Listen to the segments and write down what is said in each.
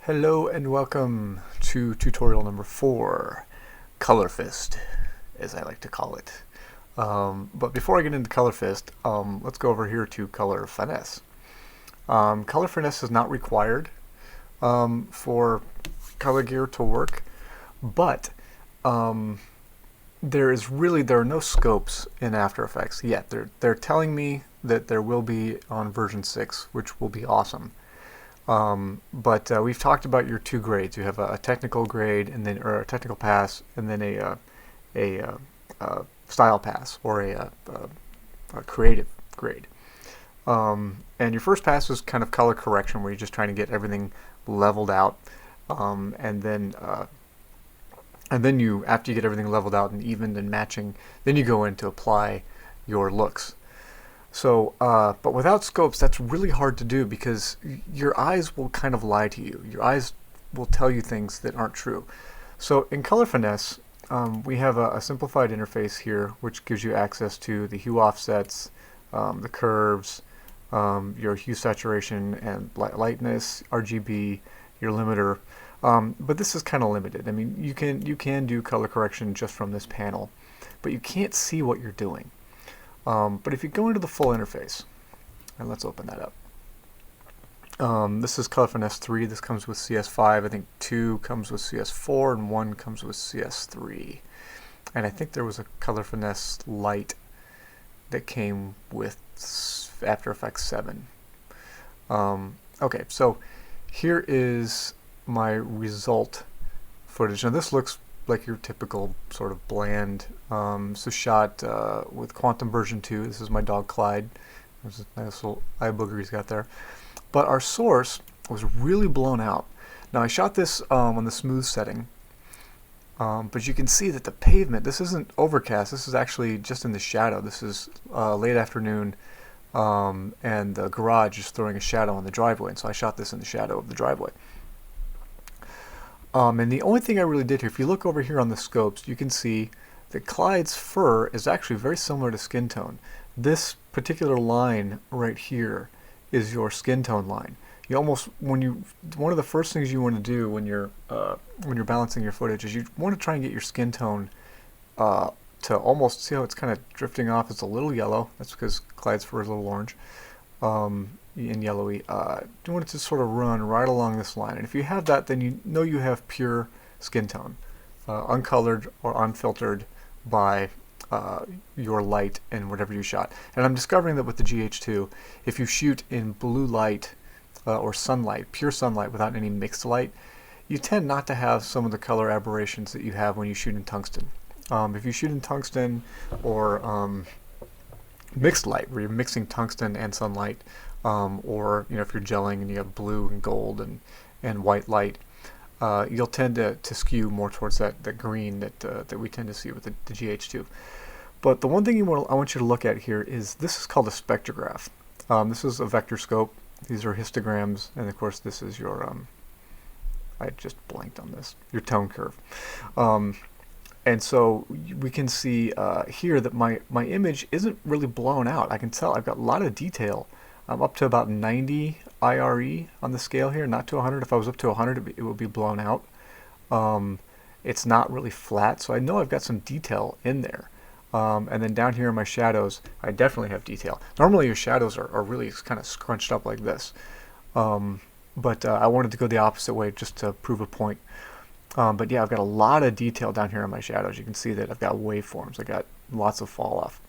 Hello and welcome to tutorial number 4, ColorFist, as I like to call it. But before I get into ColorFist, let's go over here to Color Finesse. Color Finesse is not required for ColorGear to work, but there are no scopes in After Effects yet. They're telling me that there will be on version 6, which will be awesome. But we've talked about your two grades. You have a technical grade, and then or a technical pass, and then a style pass or a creative grade. And your first pass is kind of color correction, where you're just trying to get everything leveled out, and then you, after you get everything leveled out and evened and matching, then you go in to apply your looks. So, but without scopes, that's really hard to do because your eyes will kind of lie to you. Your eyes will tell you things that aren't true. So in Color Finesse, we have a simplified interface here, which gives you access to the hue offsets, the curves, your hue saturation and lightness, RGB, your limiter. But this is kind of limited. I mean, you can do color correction just from this panel, but you can't see what you're doing. But if you go into the full interface, and let's open that up. This is Color Finesse 3. This comes with CS5. I think 2 comes with CS4, and 1 comes with CS3. And I think there was a Color Finesse Lite that came with After Effects 7. Okay, so here is my result footage. Now this looks like your typical sort of bland. So shot with Quantum version 2. This is my dog Clyde. There's a nice little eye booger he's got there. But our source was really blown out. Now I shot this on the smooth setting, but you can see that the pavement, this isn't overcast, this is actually just in the shadow. This is late afternoon, and the garage is throwing a shadow on the driveway, and so I shot this in the shadow of the driveway. And the only thing I really did here, if you look over here on the scopes, you can see that Clyde's fur is actually very similar to skin tone. This particular line right here is your skin tone line. You almost, one of the first things you want to do when you're balancing your footage is you want to try and get your skin tone to almost, see how it's kind of drifting off. It's a little yellow. That's because Clyde's fur is a little orange. And yellowy. You want it to sort of run right along this line, and if you have that, then you know you have pure skin tone, uncolored or unfiltered by your light and whatever you shot. And I'm discovering that with the GH2, if you shoot in blue light or sunlight, pure sunlight without any mixed light, you tend not to have some of the color aberrations that you have when you shoot in tungsten. If you shoot in tungsten or mixed light, where you're mixing tungsten and sunlight, or if you're gelling and you have blue and gold and white light, you'll tend to skew more towards that green that we tend to see with the GH2. But the one thing I want you to look at here is this is called a spectrograph. This is a vector scope. These are histograms, and of course this is your I just blanked on this, your tone curve. And so we can see here that my image isn't really blown out. I can tell I've got a lot of detail. I'm up to about 90 IRE on the scale here, not to 100. If I was up to 100, it would be blown out. It's not really flat, so I know I've got some detail in there. And then down here in my shadows, I definitely have detail. Normally your shadows are really kind of scrunched up like this. But I wanted to go the opposite way just to prove a point. But yeah, I've got a lot of detail down here in my shadows. You can see that I've got waveforms. I've got lots of fall off.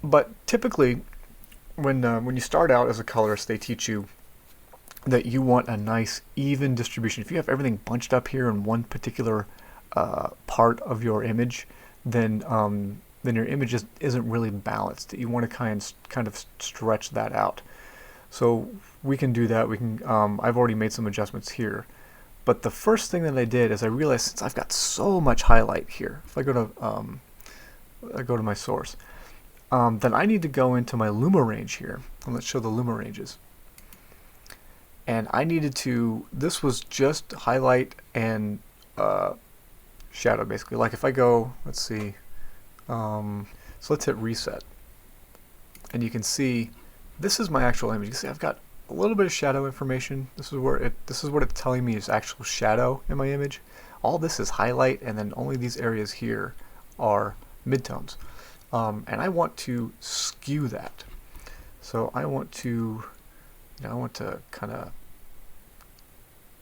But typically, when you start out as a colorist, they teach you that you want a nice even distribution. If you have everything bunched up here in one particular part of your image, then your image isn't really balanced. You want to kind of stretch that out. So we can do that. We can. I've already made some adjustments here. But the first thing that I did is I realized, since I've got so much highlight here, if I go to my source, then I need to go into my luma range here, and let's show the luma ranges. And I needed to, this was just highlight and shadow basically. Like if I go, let's see, so let's hit reset, and you can see this is my actual image. You can see I've got a little bit of shadow information. This is what it's telling me is actual shadow in my image. All this is highlight, and then only these areas here are midtones. And I want to skew that. So I want to, kind of,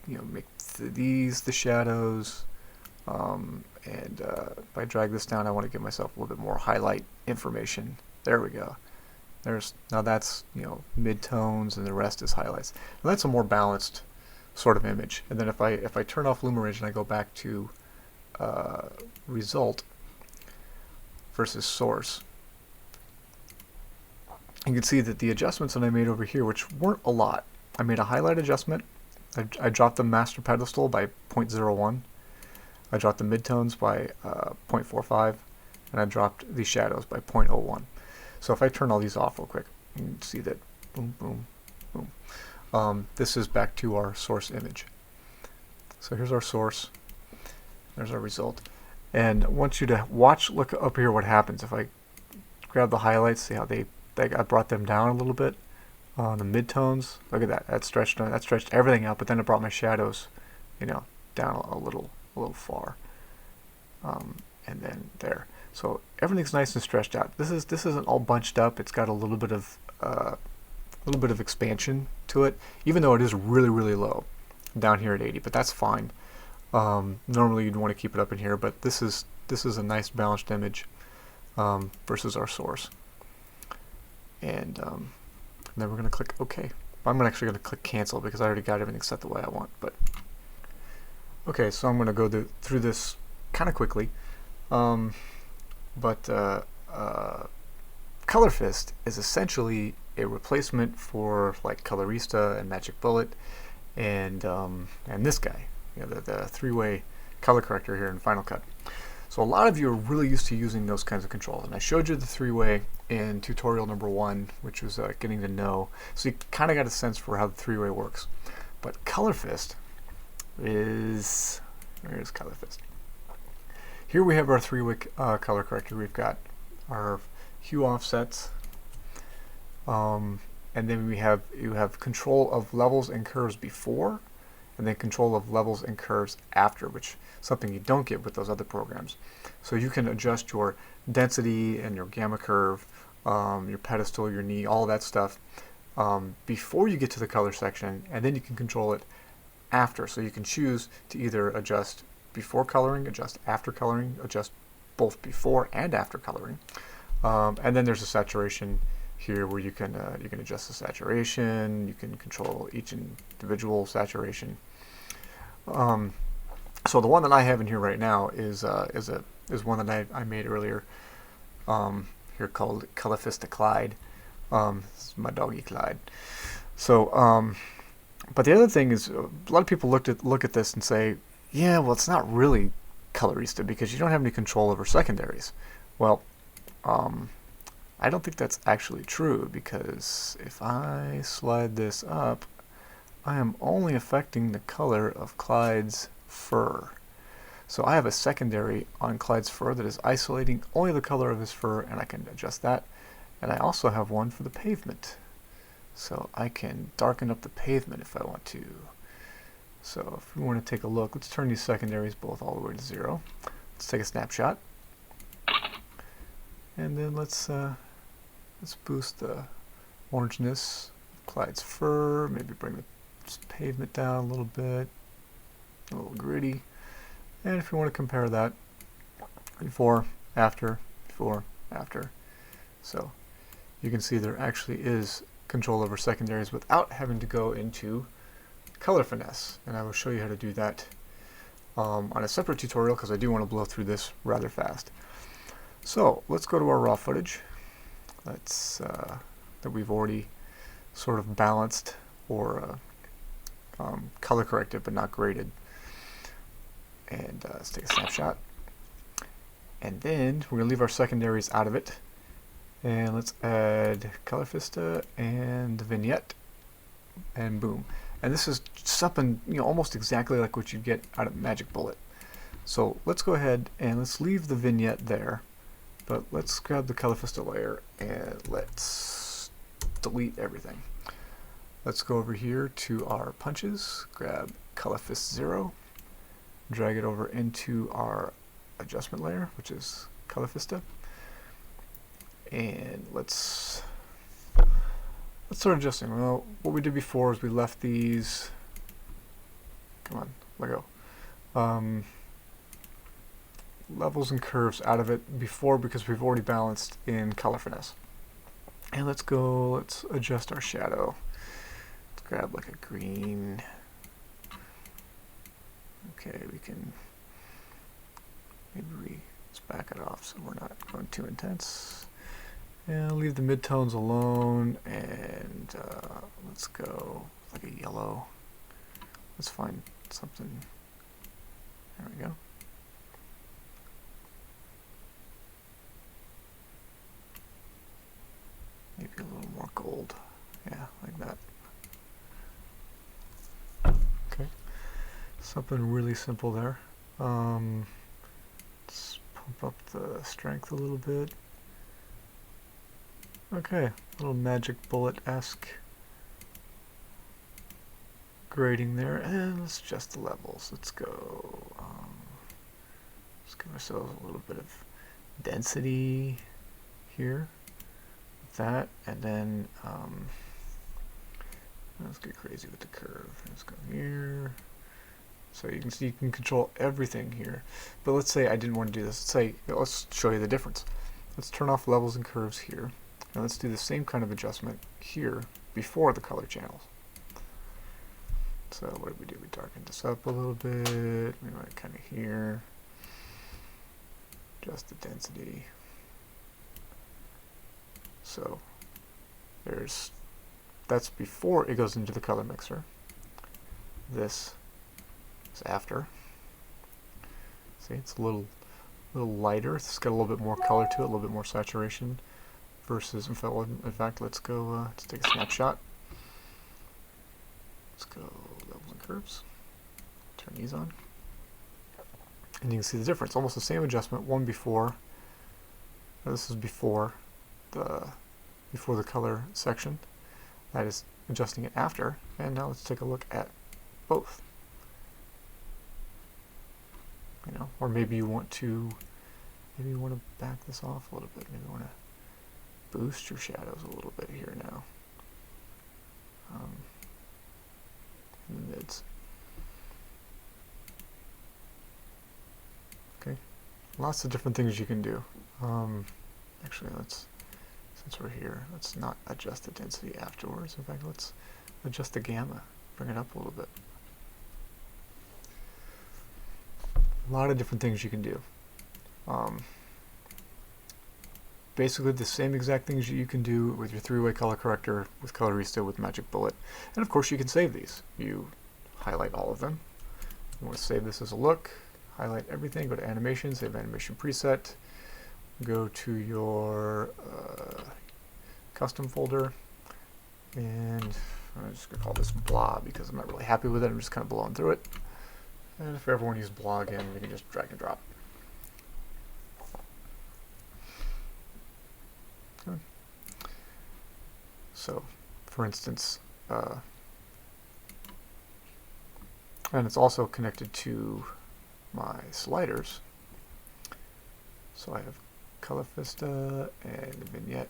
make these the shadows. And if I drag this down, I want to give myself a little bit more highlight information. There we go. Now that's midtones, and the rest is highlights. Now that's a more balanced sort of image. And then if I turn off Lumirange and I go back to result versus source, you can see that the adjustments that I made over here, which weren't a lot, I made a highlight adjustment. I dropped the master pedestal by 0.01. I dropped the midtones by 0.45, and I dropped the shadows by 0.01. So if I turn all these off real quick, you can see that boom, boom, boom. This is back to our source image. So here's our source. There's our result. And I want you to look up here what happens. If I grab the highlights, see how I brought them down a little bit. The midtones, look at that. That stretched everything out, but then it brought my shadows, down a little far. And then there. So everything's nice and stretched out. This isn't all bunched up. It's got a little bit of expansion to it, even though it is really, really low down here at 80. But that's fine. Normally you'd want to keep it up in here, but this is a nice balanced image versus our source. And then we're going to click OK. I'm actually going to click cancel because I already got everything set the way I want. But okay, so I'm going to go through this kind of quickly. ColorFist is essentially a replacement for like Colorista and Magic Bullet and this guy, the three-way color corrector here in Final Cut. So a lot of you are really used to using those kinds of controls, and I showed you the three-way in tutorial number 1, which was getting to know. So you kind of got a sense for how the three-way works. But ColorFist is, where's ColorFist? Here we have our three-way color corrector. We've got our hue offsets, and then you have control of levels and curves before, and then control of levels and curves after, which is something you don't get with those other programs. So you can adjust your density and your gamma curve, your pedestal, your knee, all that stuff before you get to the color section, and then you can control it after. So you can choose to either adjust before coloring, adjust after coloring, adjust both before and after coloring. And then there's a saturation here where you can adjust the saturation, you can control each individual saturation. So the one that I have in here right now is one that I made earlier here called ColorFist Clyde. This is my doggy Clyde. So but the other thing is, a lot of people look at this and say, yeah, well, it's not really Colorista because you don't have any control over secondaries. Well, I don't think that's actually true, because if I slide this up, I am only affecting the color of Clyde's fur. So I have a secondary on Clyde's fur that is isolating only the color of his fur, and I can adjust that. And I also have one for the pavement. So I can darken up the pavement if I want to. So if we want to take a look, let's turn these secondaries both all the way to 0. Let's take a snapshot. And then let's boost the orangeness of Clyde's fur, maybe bring the pavement down a little bit, a little gritty. And if you want to compare that, before, after, so you can see there actually is control over secondaries without having to go into color finesse, and I will show you how to do that on a separate tutorial, because I do want to blow through this rather fast. So let's go to our raw footage. Let's that we've already sort of balanced or color corrected but not graded. And let's take a snapshot. And then we're going to leave our secondaries out of it. And let's add ColorFista and the vignette. And boom. And this is something almost exactly like what you get out of Magic Bullet. So let's go ahead and let's leave the vignette there. But let's grab the ColorFista layer and let's delete everything. Let's go over here to our punches, grab ColorFist 0, drag it over into our adjustment layer, which is Colorista, and let's start adjusting. Well, what we did before is we left these, come on, let go, levels and curves out of it before because we've already balanced in Color Finesse. And let's adjust our shadow. Let's grab like a green. Okay, we can maybe let's back it off so we're not going too intense. And leave the midtones alone, and let's go like a yellow. Let's find something. There we go. Maybe a little more gold. Yeah, like that. Okay. Something really simple there. Let's pump up the strength a little bit. Okay, a little magic bullet-esque grading there, and let's adjust the levels. Let's go, let's give ourselves a little bit of density here with that, and then let's get crazy with the curve. Let's go here. So you can see you can control everything here. But let's say I didn't want to do this. Let's show you the difference. Let's turn off levels and curves here. And let's do the same kind of adjustment here before the color channels. So what did we do? We darkened this up a little bit. We went kind of here. Adjust the density. So that's before it goes into the color mixer. This is after. See, it's a little lighter. It's got a little bit more color to it, a little bit more saturation. Versus, in fact, let's take a snapshot. Let's go levels and curves. Turn these on, and you can see the difference. Almost the same adjustment. One before. This is before the color section. That is adjusting it after. And now let's take a look at both. Or maybe you want to back this off a little bit. Maybe you want to boost your shadows a little bit here now. In the mids. Okay, lots of different things you can do. Actually, since we're here, let's not adjust the density afterwards. In fact, let's adjust the gamma, bring it up a little bit. A lot of different things you can do. Basically the same exact things you can do with your three-way color corrector with Colorista with Magic Bullet. And of course you can save these. You highlight all of them. You want to save this as a look, highlight everything, go to animation, save animation preset, go to your custom folder, and I'm just going to call this blah because I'm not really happy with it. I'm just kind of blowing through it. And if everyone uses blah again, we can just drag and drop. Okay. So, for instance, and it's also connected to my sliders. So I have Colorista and the vignette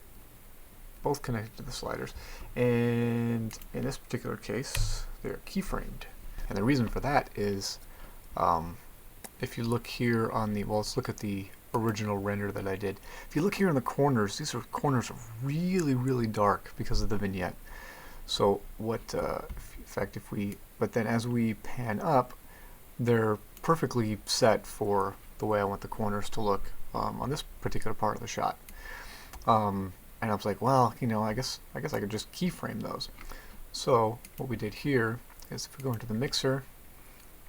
both connected to the sliders, and in this particular case they're keyframed, and the reason for that is if you look here on the, let's look at the original render that I did. If you look here in the corners, these corners are really dark because of the vignette. So what in fact but then as we pan up, they're perfectly set for the way I want the corners to look on this particular part of the shot. And I was like, well, I guess I could just keyframe those. So what we did here is if we go into the mixer,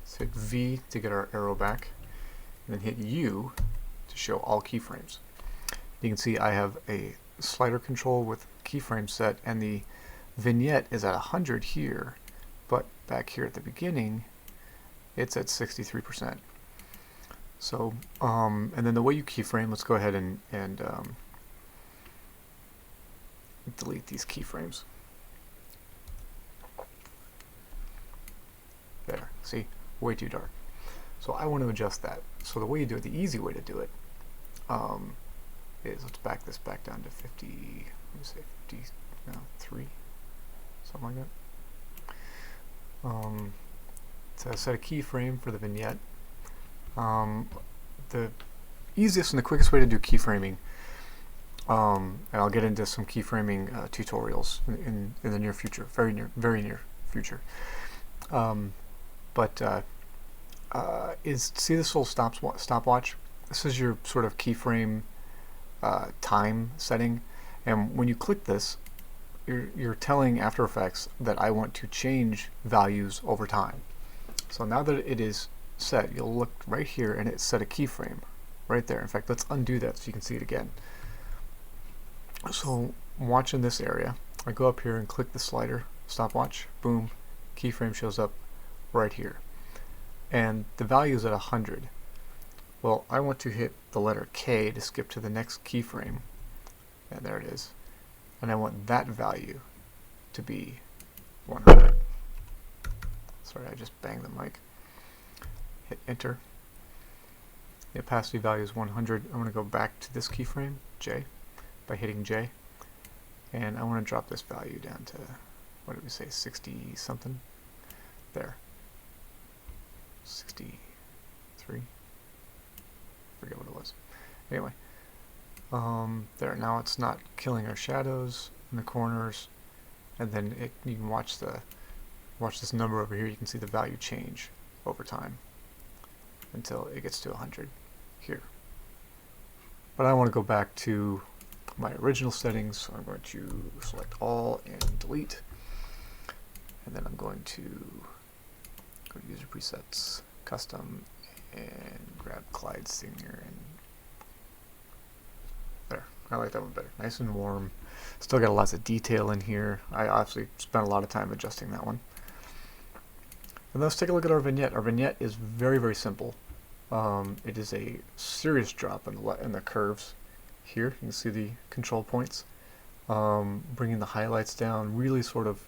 let's hit V to get our arrow back, and then hit U to show all keyframes. You can see I have a slider control with keyframe set, and the vignette is at 100 here, but back here at the beginning it's at 63%. So and then the way you keyframe, let's go ahead and delete these keyframes. See, way too dark. So I want to adjust that. So the way you do it, the easy way to do it, is let's back this back down to 50. Let me say 53, something like that. So set a keyframe for the vignette. The easiest and the quickest way to do keyframing, and I'll get into some keyframing tutorials in the near future, very near future. Is see this little stopwatch? This is your sort of keyframe time setting, and when you click this, you're telling After Effects that I want to change values over time. So now that it is set, you'll look right here and it set a keyframe right there. In fact, let's undo that so you can see it again. So watch in this area, I go up here and click the slider, stopwatch, boom, keyframe shows up right here. And the value is at 100. Well, I want to hit the letter K to skip to the next keyframe. And there it is. And I want that value to be 100. Sorry, I just banged the mic. Hit enter. The opacity value is 100. I'm going to go back to this keyframe, J, by hitting J. And I want to drop this value down to, what did we say, 60 something? There. 63. Forget what it was. Anyway, there. Now it's not killing our shadows in the corners, and then you can watch this number over here. You can see the value change over time until it gets to 100 here. But I want to go back to my original settings, so I'm going to select all and delete, and then I'm going to go to user presets, custom, and grab Clyde's signature, and there. I like that one better. Nice and warm. Still got lots of detail in here. I obviously spent a lot of time adjusting that one. And let's take a look at our vignette. Our vignette is very simple. It is a serious drop in the curves. Here you can see the control points. Bringing the highlights down, really sort of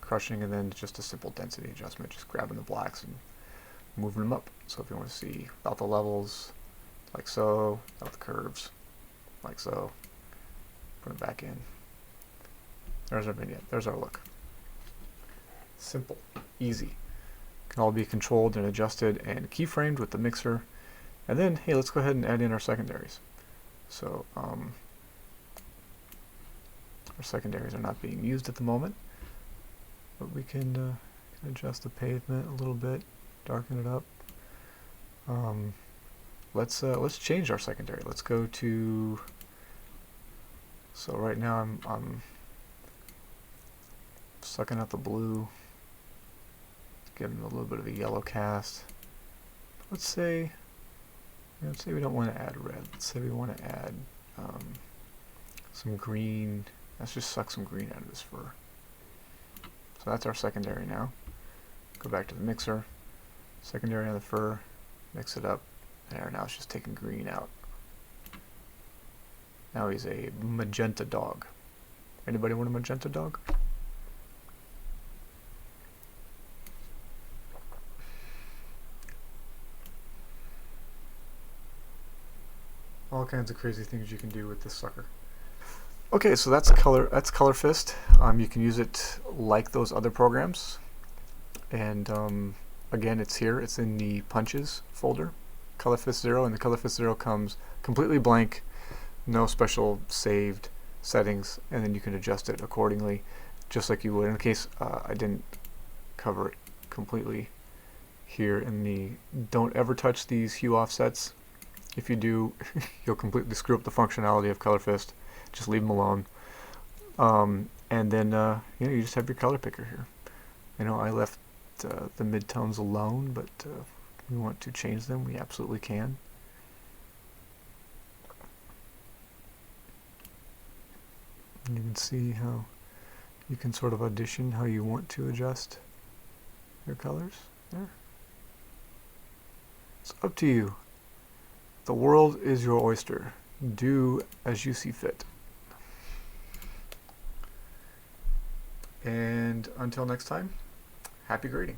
crushing, and then just a simple density adjustment, just grabbing the blacks and moving them up. So if you want to see without the levels, like so, without the curves, like so, put it back in. There's our vignette. There's our look. Simple, easy. Can all be controlled and adjusted and keyframed with the mixer. And then, hey, let's go ahead and add in our secondaries. So our secondaries are not being used at the moment, but we can adjust the pavement a little bit, darken it up. Let's change our secondary. Let's go to. So right now I'm sucking out the blue, giving a little bit of a yellow cast. Let's say we don't want to add red. Let's say we want to add some green. Let's just suck some green out of this fur. So that's our secondary now. Go back to the mixer, secondary on the fur, mix it up. There, now it's just taking green out. Now he's a magenta dog. Anybody want a magenta dog? All kinds of crazy things you can do with this sucker. Okay, so that's ColorFist. You can use it like those other programs. And again, it's here. It's in the punches folder, ColorFist 0, and the ColorFist 0 comes completely blank, no special saved settings, and then you can adjust it accordingly, just like you would. In case I didn't cover it completely here in the don't ever touch these hue offsets. If you do, you'll completely screw up the functionality of ColorFist. Just leave them alone. And then you just have your color picker here. I left the midtones alone, but if we want to change them, we absolutely can. And you can see how you can sort of audition how you want to adjust your colors there. It's up to you. The world is your oyster. Do as you see fit. And until next time, happy grading.